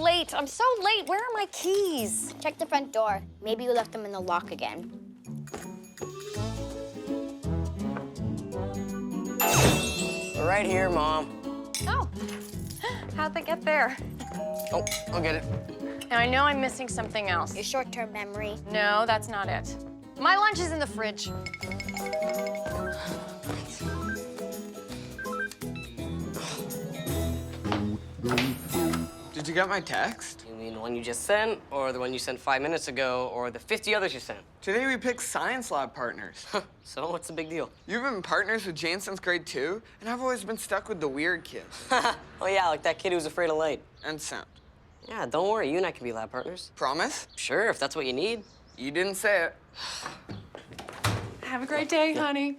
late. I'm so late. Where are my keys? Check the front door. Maybe you left them in the lock again. We're right here, Mom. Oh, how'd they get there? Oh, I'll get it. Now, I know I'm missing something else. Your short-term memory. No, that's not it. My lunch is in the fridge. Did you get my text? You mean the one you just sent, or the one you sent 5 minutes ago, or the 50 others you sent? Today we picked science lab partners. So what's the big deal? You've been partners with Jane since grade 2, and I've always been stuck with the weird kids. Oh yeah, like that kid who was afraid of light. And sound. Yeah, don't worry, you and I can be lab partners. Promise? Sure, if that's what you need. You didn't say it. Have a great day, honey.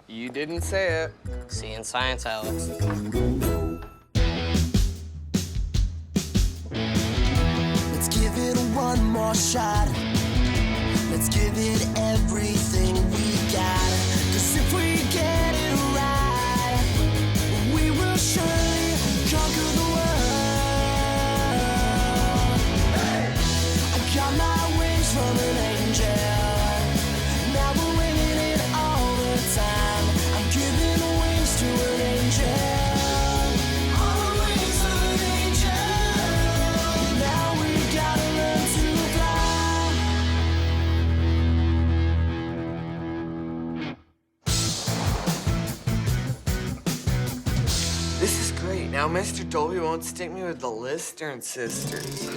You didn't say it. See you in science, Alex. Let's give it one more shot. Let's give it everything we got. 'Cause if we get it right, we will surely conquer the world. I got my wings from an angel. Now we're winging it all the time. I'm giving wings to an angel. All the wings of an angel. Now we gotta learn to fly. This is great. Now Mr. Dolby won't stick me with the Listern sisters.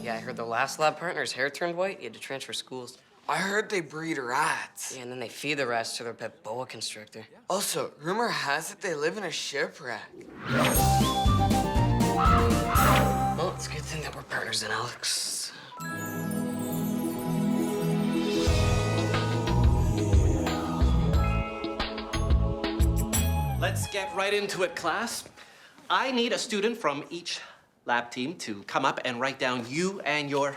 Yeah, I heard the last lab partner's hair turned white. You had to transfer schools. I heard they breed rats. Yeah, and then they feed the rats to their pet boa constrictor. Also, rumor has it they live in a shipwreck. Well, it's a good thing that we're partners then, Alex. Let's get right into it, class. I need a student from each lab team to come up and write down you and your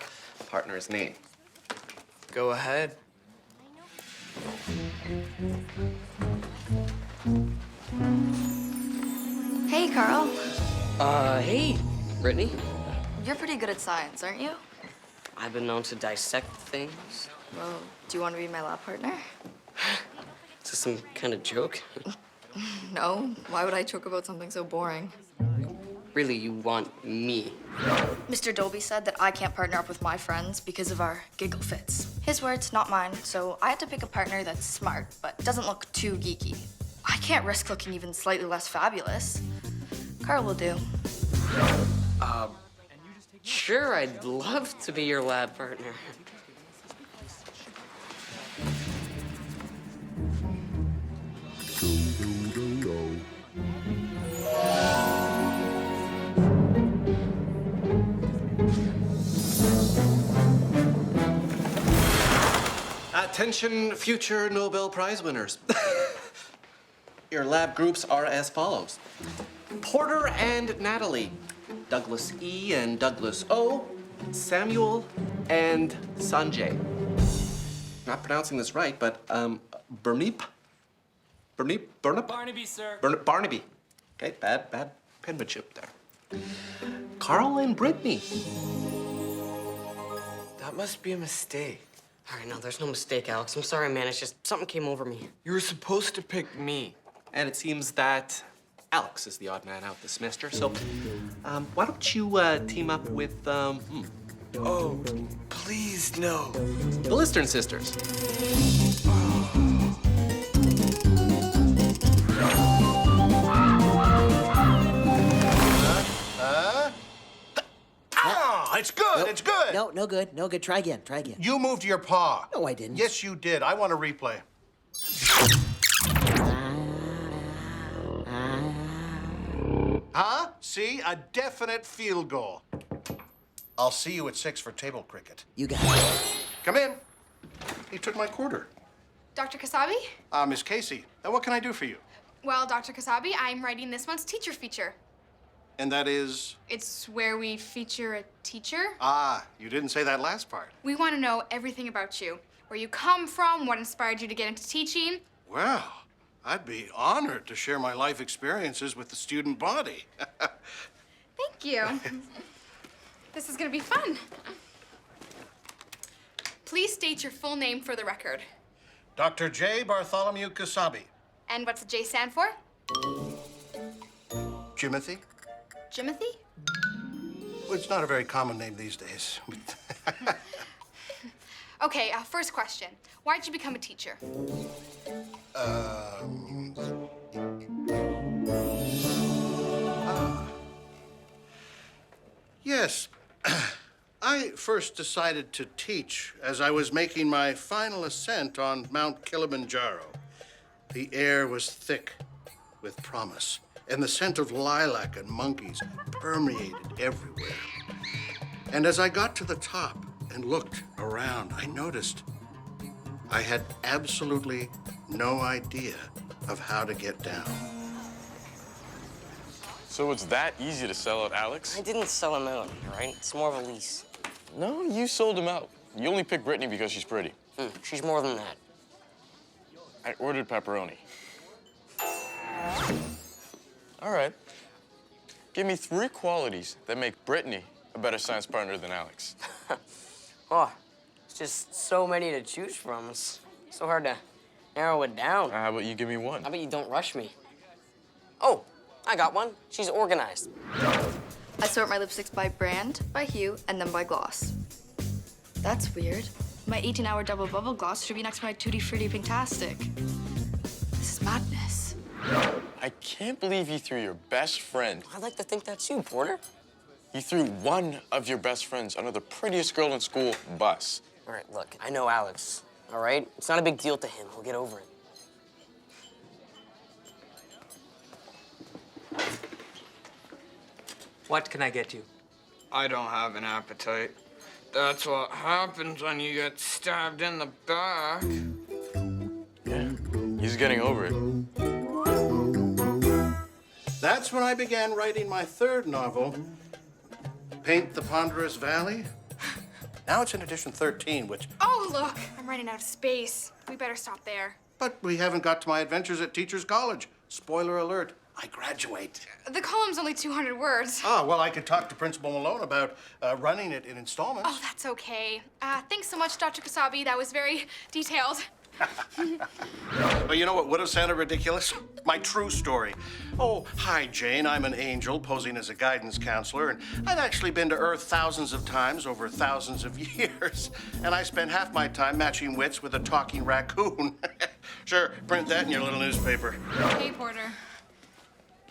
partner's name. Go ahead. Hey, Carl. Hey, Brittany. You're pretty good at science, aren't you? I've been known to dissect things. Well, do you want to be my lab partner? Is this some kind of joke? No. Why would I joke about something so boring? Really, you want me? Mr. Dolby said that I can't partner up with my friends because of our giggle fits. His words, not mine, so I had to pick a partner that's smart, but doesn't look too geeky. I can't risk looking even slightly less fabulous. Carl will do. Sure, I'd love to be your lab partner. Attention, future Nobel Prize winners. Your lab groups are as follows. Porter and Natalie, Douglas E and Douglas O, Samuel and Sanjay. Not pronouncing this right, but Burnip? Barnaby, sir. Barnaby. Okay, bad penmanship there. Carl and Brittany. That must be a mistake. All right, no, there's no mistake, Alex. I'm sorry, man. It's just something came over me. You were supposed to pick me. And it seems that Alex is the odd man out this semester. So, why don't you team up with Oh, please, no. the Listern sisters? Ah, it's good, it's good. No good, no good. Try again, try again. You moved your paw. No, I didn't. Yes, you did. I want a replay. Huh? See? A definite field goal. I'll see you at 6 for table cricket. You got it. Come in. He took my quarter. Dr. Kasabi? Miss Casey, what can I do for you? Well, Dr. Kasabi, I'm writing this month's teacher feature. And that is? It's where we feature a teacher. Ah, you didn't say that last part. We want to know everything about you. Where you come from, what inspired you to get into teaching. Well, I'd be honored to share my life experiences with the student body. you. This is gonna be fun. Please state your full name for the record. Dr. J. Bartholomew Kasabi. And what's the J stand for? Jimothy? Jimothy? Well, it's not a very common name these days. Okay, first question. Why did you become a teacher? Yes. I first decided to teach as I was making my final ascent on Mount Kilimanjaro. The air was thick with promise, and the scent of lilac and monkeys permeated everywhere. And as I got to the top and looked around, I noticed I had absolutely no idea of how to get down. So it's that easy to sell out Alex? I didn't sell him out, all right? It's more of a lease. No, you sold him out. You only picked Brittany because she's pretty. She's more than that. I ordered pepperoni. All right. Give me 3 qualities that make Brittany a better science partner than Alex. Oh, it's just so many to choose from. It's so hard to narrow it down. How about you give me 1? How about you don't rush me? Oh, I got one. She's organized. I sort my lipsticks by brand, by hue, and then by gloss. That's weird. My 18-hour double bubble gloss should be next to my Tutti Frutti Pinktastic. This is madness. I can't believe you threw your best friend. I'd like to think that's you, Porter. You threw one of your best friends under the prettiest girl in school bus. All right, look, I know Alex, all right? It's not a big deal to him. He'll get over it. What can I get you? I don't have an appetite. That's what happens when you get stabbed in the back. Yeah, he's getting over it. That's when I began writing my 3rd novel, Paint the Ponderous Valley. Now it's in edition 13, which... Oh, look, I'm running out of space. We better stop there. But we haven't got to my adventures at Teachers College. Spoiler alert, I graduate. The column's only 200 words. Ah, well, I could talk to Principal Malone about running it in installments. Oh, that's okay. Thanks so much, Dr. Kasabi. That was very detailed. But you know what would have sounded ridiculous? My true story. Oh, hi, Jane. I'm an angel posing as a guidance counselor, and I've actually been to Earth thousands of times over thousands of years. And I spend half my time matching wits with a talking raccoon. Sure, print that in your little newspaper. Hey, Porter.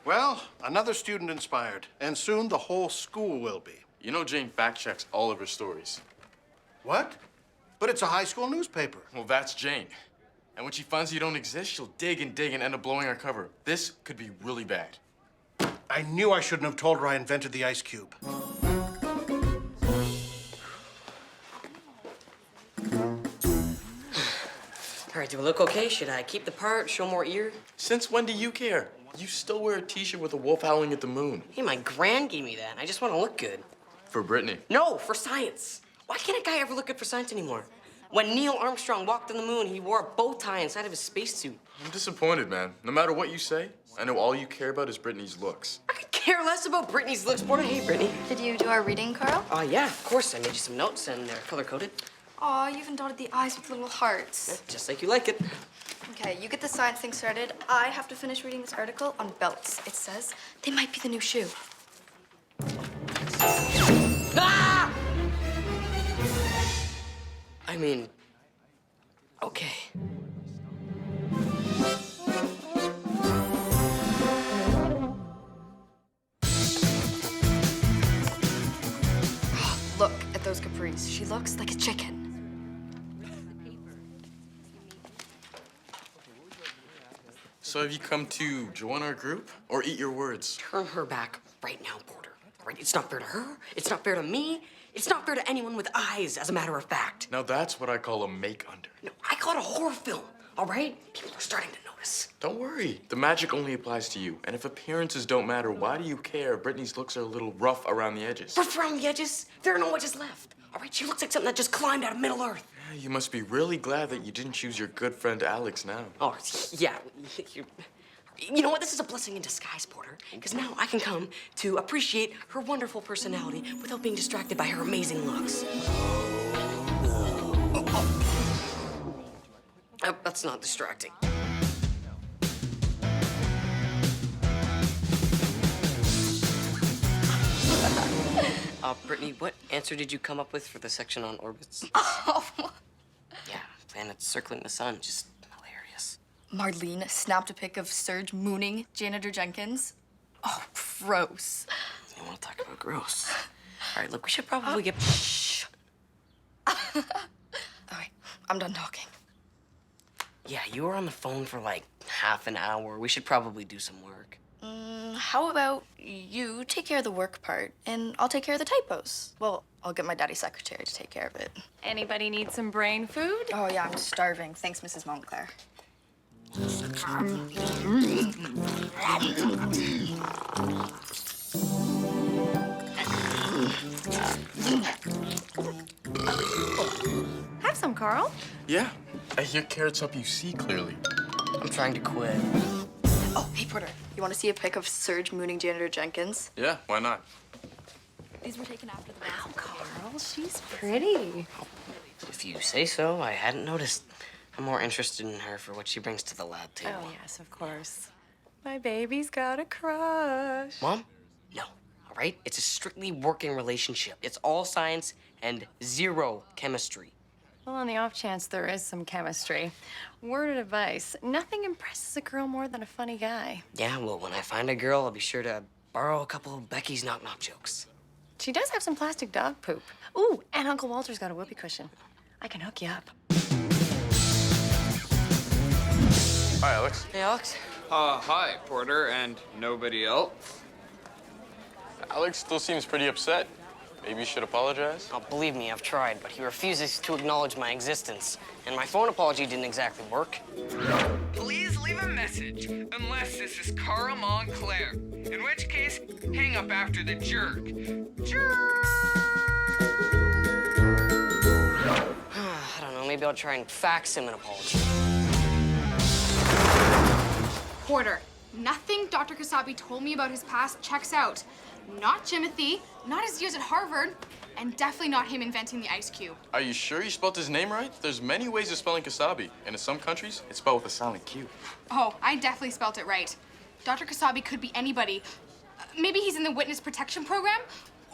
Well, another student inspired, and soon the whole school will be. You know Jane fact-checks all of her stories. What? But it's a high school newspaper. Well, that's Jane. And when she finds you don't exist, she'll dig and dig and end up blowing our cover. This could be really bad. I knew I shouldn't have told her I invented the ice cube. All right, do I look okay? Should I keep the part, show more ear? Since when do you care? You still wear a t-shirt with a wolf howling at the moon. Hey, my gran gave me that. I just want to look good. For Brittany. No, for science. Why can't a guy ever look good for science anymore? When Neil Armstrong walked on the moon, he wore a bow tie inside of his spacesuit. I'm disappointed, man. No matter what you say, I know all you care about is Brittany's looks. I could care less about Brittany's looks. Porter, hey, Brittany. Did you do our reading, Carl? Yeah, of course. I made you some notes, and they're color-coded. Aw, you even dotted the I's with little hearts. Just like you like it. Okay, you get the science thing started. I have to finish reading this article on belts. It says they might be the new shoe. Ah! I mean, okay. Look at those capris. She looks like a chicken. So have you come to join our group or eat your words? Turn her back right now, Porter. All right, it's not fair to her. It's not fair to me. It's not fair to anyone with eyes, as a matter of fact. Now that's what I call a make-under. No, I call it a horror film, all right? People are starting to notice. Don't worry. The magic only applies to you. And if appearances don't matter, why do you care? Brittany's looks are a little rough around the edges. Rough around the edges? There are no edges left. All right, she looks like something that just climbed out of Middle Earth. Yeah, you must be really glad that you didn't choose your good friend Alex now. Oh, yeah. You know what? This is a blessing in disguise, Porter, because now I can come to appreciate her wonderful personality without being distracted by her amazing looks. That's not distracting. Brittany, what answer did you come up with for the section on orbits? Yeah, planets circling the sun, just hilarious. Marlene snapped a pic of Serge mooning Janitor Jenkins. Oh, gross. You want to talk about gross? All right, look, we should probably get... Shh. All right, I'm done talking. Yeah, you were on the phone for like half an hour. We should probably do some work. How about you take care of the work part, and I'll take care of the typos? Well, I'll get my daddy's secretary to take care of it. Anybody need some brain food? Oh, yeah, I'm starving. Thanks, Mrs. Montclair. Have some, Carl. Yeah, I hear carrots help you see clearly. I'm trying to quit. Oh, hey, Porter. You want to see a pic of Serge mooning Janitor Jenkins? Yeah, why not? These were taken after the Wow, Carl, she's pretty. If you say so, I hadn't noticed. I'm more interested in her for what she brings to the lab table. Oh, yes, of course. My baby's got a crush. Mom? No, all right? It's a strictly working relationship. It's all science and zero chemistry. Well, on the off chance there is some chemistry, word of advice, nothing impresses a girl more than a funny guy. Yeah, well, when I find a girl, I'll be sure to borrow a couple of Becky's knock-knock jokes. She does have some plastic dog poop. Ooh, and Uncle Walter's got a whoopee cushion. I can hook you up. Hi, Alex. Hey, Alex. Hi, Porter, and nobody else. Alex still seems pretty upset. Maybe you should apologize? Oh, believe me, I've tried, but he refuses to acknowledge my existence. And my phone apology didn't exactly work. Please leave a message, unless this is Carl Montclair. In which case, hang up after the jerk. Jerk! I don't know, maybe I'll try and fax him an apology. Porter, nothing Dr. Kasabi told me about his past checks out. Not Jimothy, not his years at Harvard, and definitely not him inventing the ice cube. Are you sure you spelled his name right? There's many ways of spelling Kasabi, and in some countries, it's spelled with a silent Q. Oh, I definitely spelt it right. Dr. Kasabi could be anybody. Maybe he's in the witness protection program,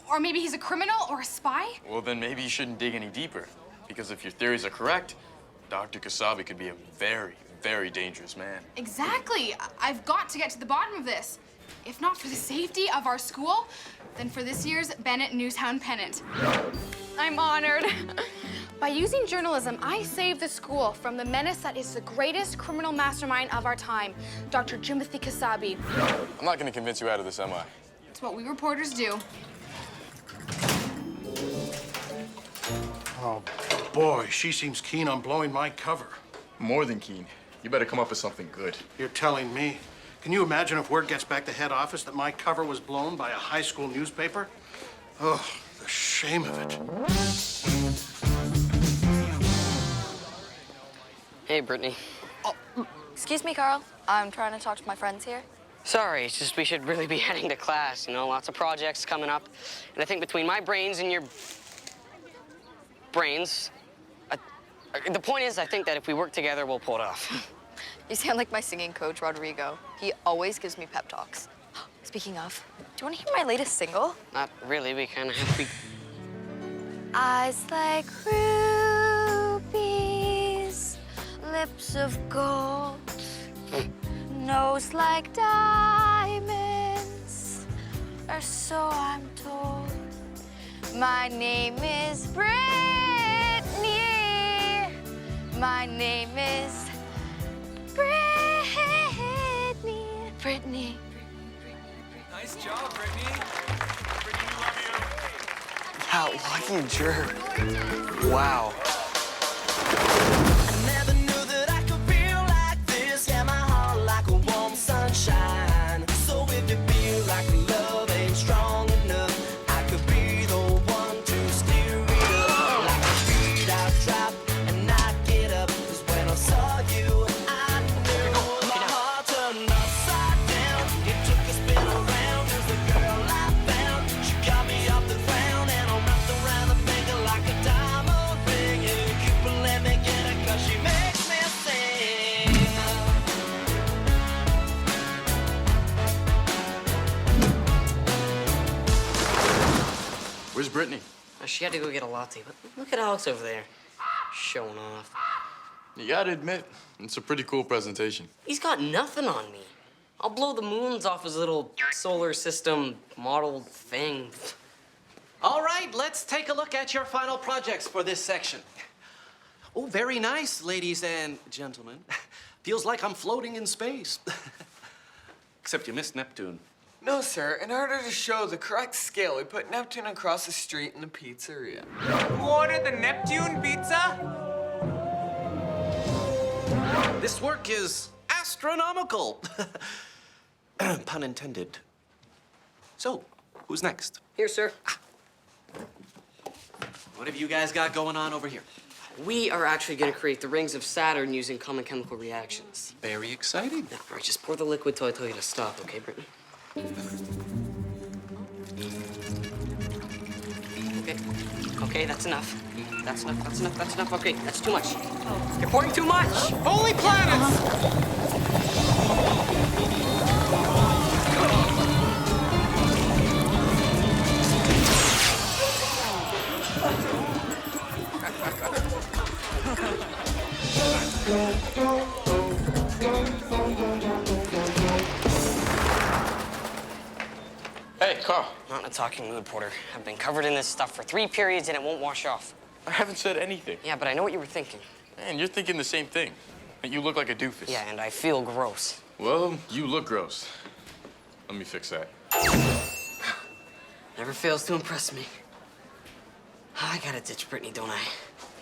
or maybe he's a criminal or a spy. Well, then maybe you shouldn't dig any deeper, because if your theories are correct, Dr. Kasabi could be a very, very dangerous man. Exactly. I've got to get to the bottom of this. If not for the safety of our school, then for this year's Bennett Newshound pennant. I'm honored. By using journalism, I saved the school from the menace that is the greatest criminal mastermind of our time, Dr. Jimothy Kasabi. I'm not going to convince you out of this, am I? It's what we reporters do. Oh, boy, she seems keen on blowing my cover. More than keen. You better come up with something good. You're telling me? Can you imagine if word gets back to head office that my cover was blown by a high school newspaper? Oh, the shame of it. Hey, Brittany. Excuse me, Carl. I'm trying to talk to my friends here. Sorry, it's just we should really be heading to class, you know, lots of projects coming up. And I think between my brains and your brains, the point is, I think that if we work together, we'll pull it off. You sound like my singing coach, Rodrigo. He always gives me pep talks. Speaking of, do you want to hear my latest single? Not really, we kind of have to. Eyes like rubies, lips of gold, nose like diamonds, or so I'm told. My name is Brittany. My name is Brittany. Brittany. Nice job, Brittany. That lucky jerk. Wow. Never knew that I could feel like this. Yeah, my heart like a warm sunshine. So if you feel like love ain't strong enough, I could be the one to steer it up. Like a beat I'd drop and not get up. 'Cause when I saw you, I knew my heart turned upside Brittany? She had to go get a latte, but look at Alex over there. Showing off. You gotta admit, it's a pretty cool presentation. He's got nothing on me. I'll blow the moons off his little solar system modeled thing. All right, let's take a look at your final projects for this section. Oh, very nice, ladies and gentlemen. Feels like I'm floating in space. Except you missed Neptune. No, sir. In order to show the correct scale, we put Neptune across the street in the pizzeria. Who ordered the Neptune pizza? This work is astronomical. Pun intended. So, who's next? Here, sir. What have you guys got going on over here? We are actually going to create the rings of Saturn using common chemical reactions. Very exciting. Now, right, just pour the liquid till I tell you to stop, okay, Brittany? Okay. Okay, that's enough. That's enough, that's enough, that's enough. Okay, that's too much. You're pouring too much! Holy planets! Hey, Carl. Not in a talking mood, Porter. I've been covered in this stuff for 3 periods and it won't wash off. I haven't said anything. Yeah, but I know what you were thinking. Man, you're thinking the same thing. And you look like a doofus. Yeah, and I feel gross. Well, you look gross. Let me fix that. Never fails to impress me. I gotta ditch Brittany, don't I?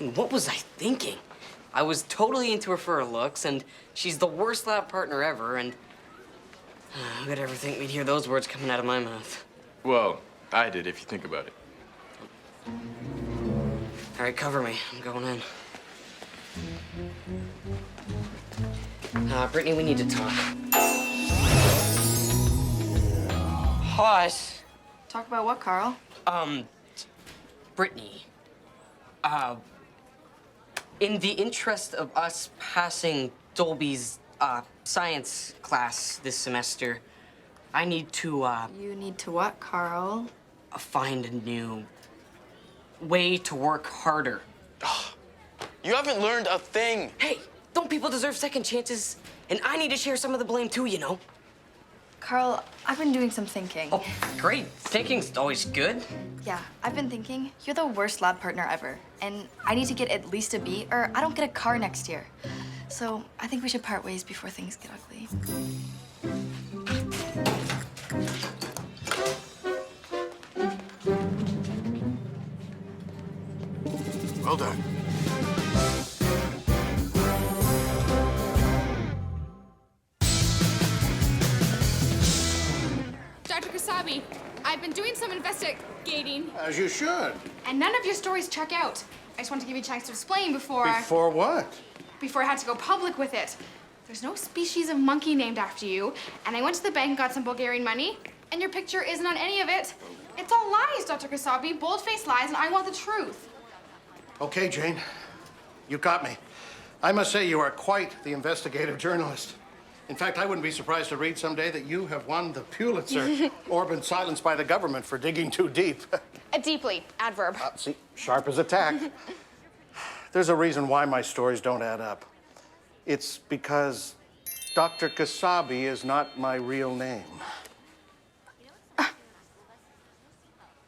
And what was I thinking? I was totally into her for her looks, and she's the worst lab partner ever, and who could ever think we'd hear those words coming out of my mouth? Well, I did, if you think about it. All right, cover me. I'm going in. Brittany, we need to talk. Hush. Talk about what, Carl? Brittany. In the interest of us passing Dolby's science class this semester, I need to You need to what, Carl? find a new way to work harder. You haven't learned a thing. Hey, don't people deserve second chances? And I need to share some of the blame too, you know. Carl, I've been doing some thinking. Oh, great. Thinking's always good. Yeah, I've been thinking, you're the worst lab partner ever. And I need to get at least a B, or I don't get a car next year. So I think we should part ways before things get ugly. Well done. Dr. Kasabi, I've been doing some investigating, As you should. and none of your stories check out. I just wanted to give you a chance to explain before Before what? before I had to go public with it. There's no species of monkey named after you, and I went to the bank and got some Bulgarian money, and your picture isn't on any of it. It's all lies, Dr. Kasabi, bold-faced lies, and I want the truth. Okay, Jane. You got me. I must say you are quite the investigative journalist. In fact, I wouldn't be surprised to read someday that you have won the Pulitzer or been silenced by the government for digging too deep. Deeply, adverb. See, sharp as a tack. There's a reason why my stories don't add up. It's because Dr. Kasabi is not my real name.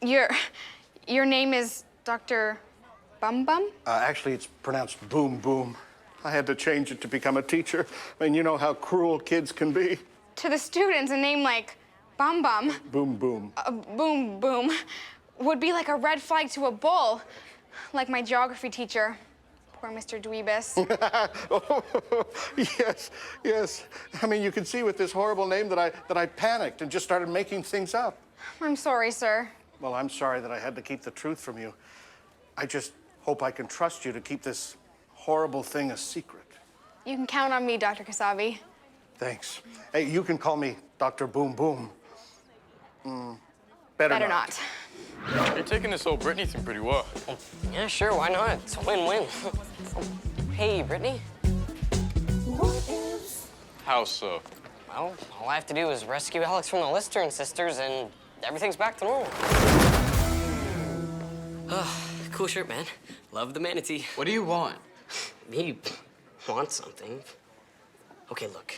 Your name is Dr. Bum Bum? Actually, it's pronounced Boom Boom. I had to change it to become a teacher. I mean, you know how cruel kids can be. To the students, a name like Bum Bum, Boom Boom. Boom Boom, would be like a red flag to a bull, like my geography teacher. Poor Mr. Dweebus. Oh, yes, yes. I mean, you can see with this horrible name that I panicked and just started making things up. I'm sorry, sir. Well, I'm sorry that I had to keep the truth from you. I just hope I can trust you to keep this horrible thing a secret. You can count on me, Dr. Kasabi. Thanks. Hey, you can call me Dr. Boom Boom. Better not. You're taking this whole Brittany thing pretty well. Yeah, sure, why not? It's a win-win. Hey, Brittany. How so? Well, all I have to do is rescue Alex from the Lister and sisters, and everything's back to normal. Cool shirt, man. Love the manatee. What do you want? Me want something. Okay, look.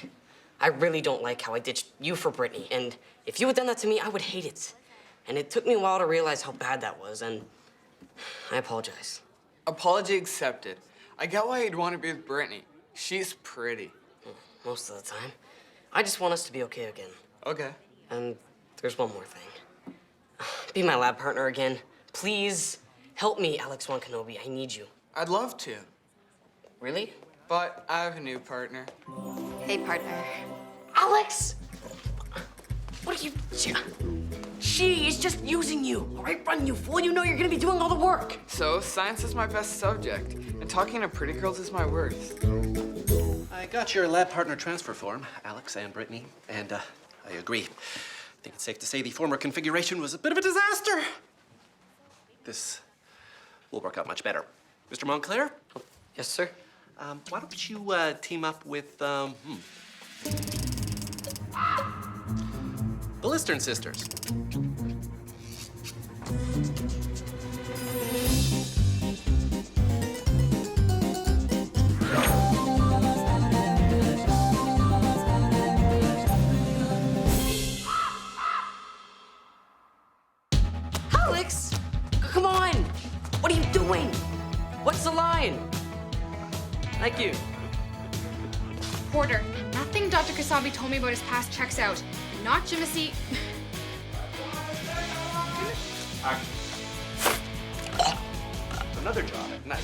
I really don't like how I ditched you for Brittany, and if you had done that to me, I would hate it. And it took me a while to realize how bad that was, and I apologize. Apology accepted. I get why you'd want to be with Brittany. She's pretty. Most of the time. I just want us to be okay again. Okay. And there's one more thing. Be my lab partner again. Please help me, Alex Wan Kenobi. I need you. I'd love to, Really? but I have a new partner. Hey, partner. Alex! What are you... She is just using you, all right? Run, you fool. You know you're gonna be doing all the work. So, science is my best subject, and talking to pretty girls is my worst. I got your lab partner transfer form, Alex and Brittany, and I agree. I think it's safe to say the former configuration was a bit of a disaster. This will work out much better. Mr. Montclair, Yes, sir? why don't you team up with, the Listern sisters? Alex! Come on! What are you doing? What's the line? Thank you. Porter, nothing Dr. Kasabi told me about his past checks out. Not Jimmy. Another job at night.